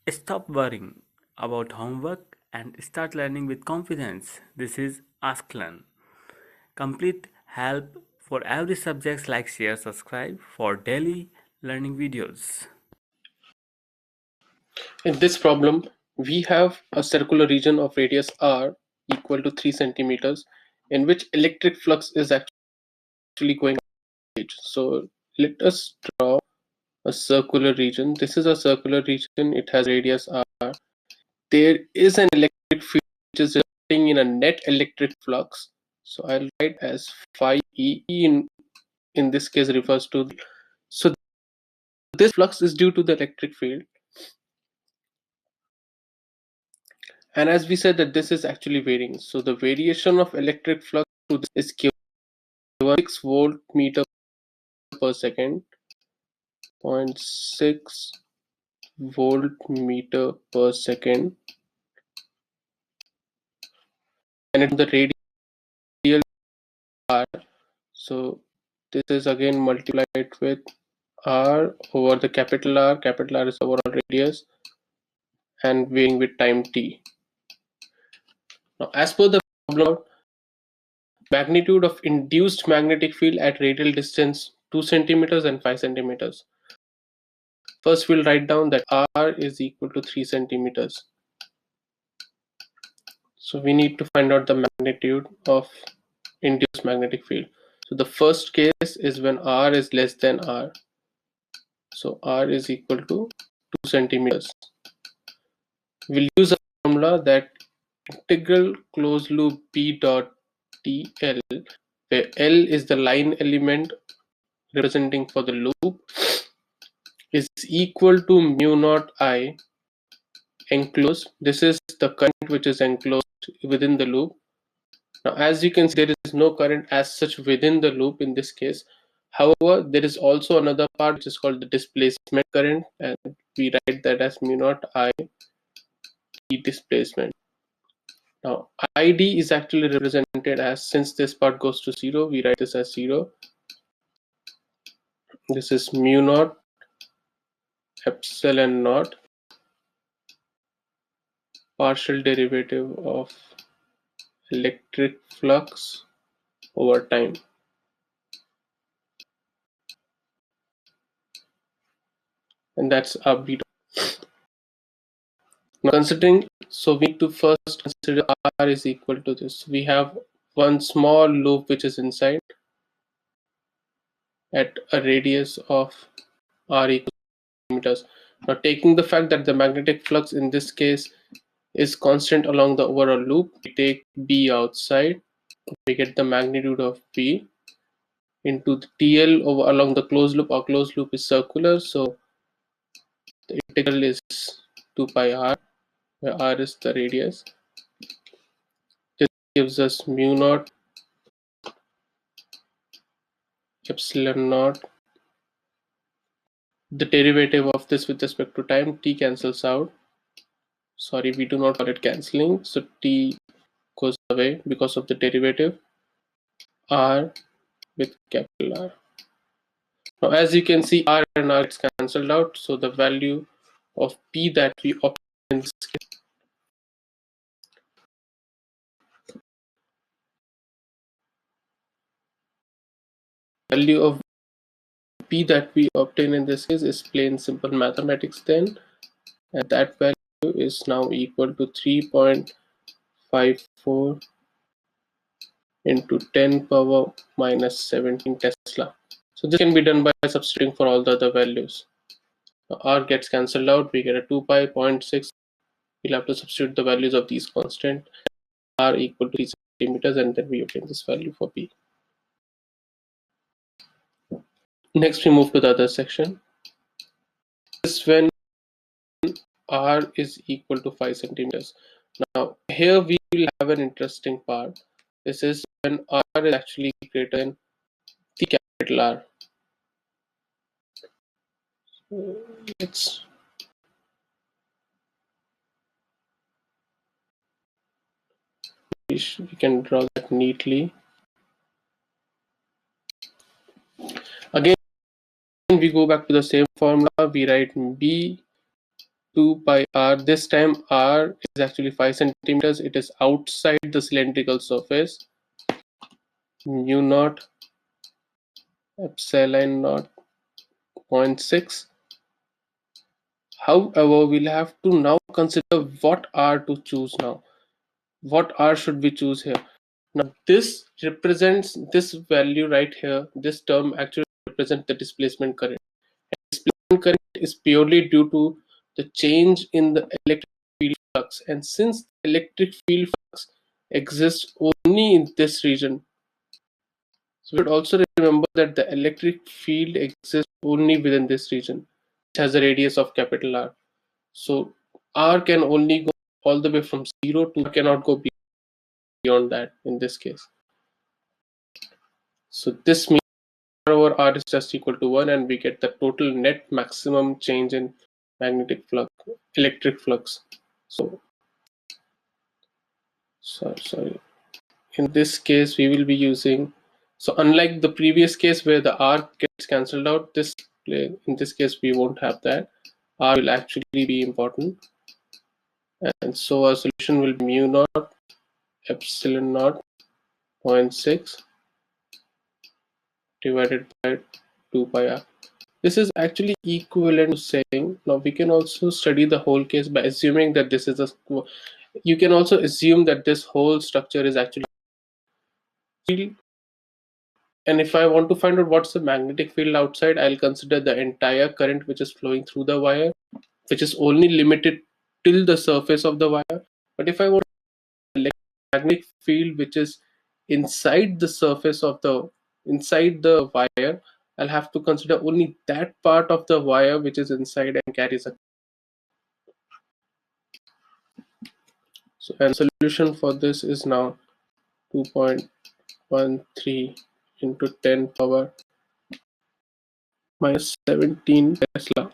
Stop worrying about homework and start learning with confidence. This is Ask Learn. Complete help for every subject. Like, share, subscribe for daily learning videos. In this problem, we have a circular region of radius r equal to 3 centimeters in which electric flux is actually going on. So let us draw a circular region. This is a circular region. It has radius r. There is an electric field which is resulting in a net electric flux. So I'll write as phi e. In this case refers to, so this flux is due to the electric field. And as we said that this is actually varying. So the variation of electric flux to this is given 6 volt meter per second, 0.6 volt meter per second, and it's the radial r. So this is again multiplied with r over the capital R. Capital R is overall radius and varying with time t. Now, as per the problem, magnitude of induced magnetic field at radial distance 2 centimeters and 5 centimeters. First, we'll write down that r is equal to 3 centimeters. So we need to find out the magnitude of induced magnetic field. So the first case is when r is less than r. So r is equal to 2 centimeters. We'll use a formula that integral closed loop B dot dl, where L is the line element representing for the loop, is equal to mu naught I enclosed. This is the current which is enclosed within the loop. Now, as you can see, there is no current as such within the loop in this case. However, there is also another part which is called the displacement current, and we write that as mu naught I d displacement. Now, ID is actually represented as, since this part goes to 0, we write this as 0. This is mu naught epsilon naught partial derivative of electric flux over time. And that's our beta. Now considering, so we need to first consider R is equal to this. We have one small loop which is inside at a radius of R equals to meters. Now taking the fact that the magnetic flux in this case is constant along the overall loop, we take B outside, we get the magnitude of B into the TL over along the closed loop. Our closed loop is circular, so the integral is 2 pi r, where r is the radius. This gives us mu naught epsilon naught. The derivative of this with respect to time, t cancels out. Sorry, we do not call it cancelling, so t goes away because of the derivative. R with capital R. Now, as you can see, R and R is cancelled out, so the value of P that we obtain in this case, value of P that we obtain in this case is plain simple mathematics then, and that value is now equal to 3.54 into 10 power minus 17 Tesla. So this can be done by substituting for all the other values. Now, R gets cancelled out, we get a 2 pi 0.6. We'll have to substitute the values of these constant, R equal to 3 centimeters, and then we obtain this value for P. Next, we move to the other section. This is when R is equal to 5 centimeters. Now, here we will have an interesting part. This is when R is actually greater than the capital R. We can draw that neatly. Again, we go back to the same formula. We write B 2 pi r. This time r is actually 5 centimeters. It is outside the cylindrical surface. Mu naught epsilon naught 0.6. However, we'll have to now consider what r to choose now. What r should we choose here? Now this represents this value right here. This term actually represents the displacement current. Displacement current is purely due to the change in the electric field flux, and since the electric field flux exists only in this region, so we should also remember that the electric field exists only within this region, which has a radius of capital R. So R can only go all the way from 0 to cannot go beyond that in this case. So this means R over R is just equal to 1, and we get the total net maximum change in magnetic flux, electric flux. So sorry. In this case, we will be using, so unlike the previous case where the R gets cancelled out, in this case we won't have that. R will actually be important, and so our solution will be mu naught epsilon naught 0.6 divided by 2 pi r. This is actually equivalent to saying, now we can also study the whole case by assuming that this is a, you can also assume that this whole structure is actually field. And if I want to find out what's the magnetic field outside, I'll consider the entire current which is flowing through the wire, which is only limited till the surface of the wire. But if I want the magnetic field which is inside the surface of inside the wire, I'll have to consider only that part of the wire which is inside and carries a. So and solution for this is now 2.13 into 10 power minus 17 Tesla.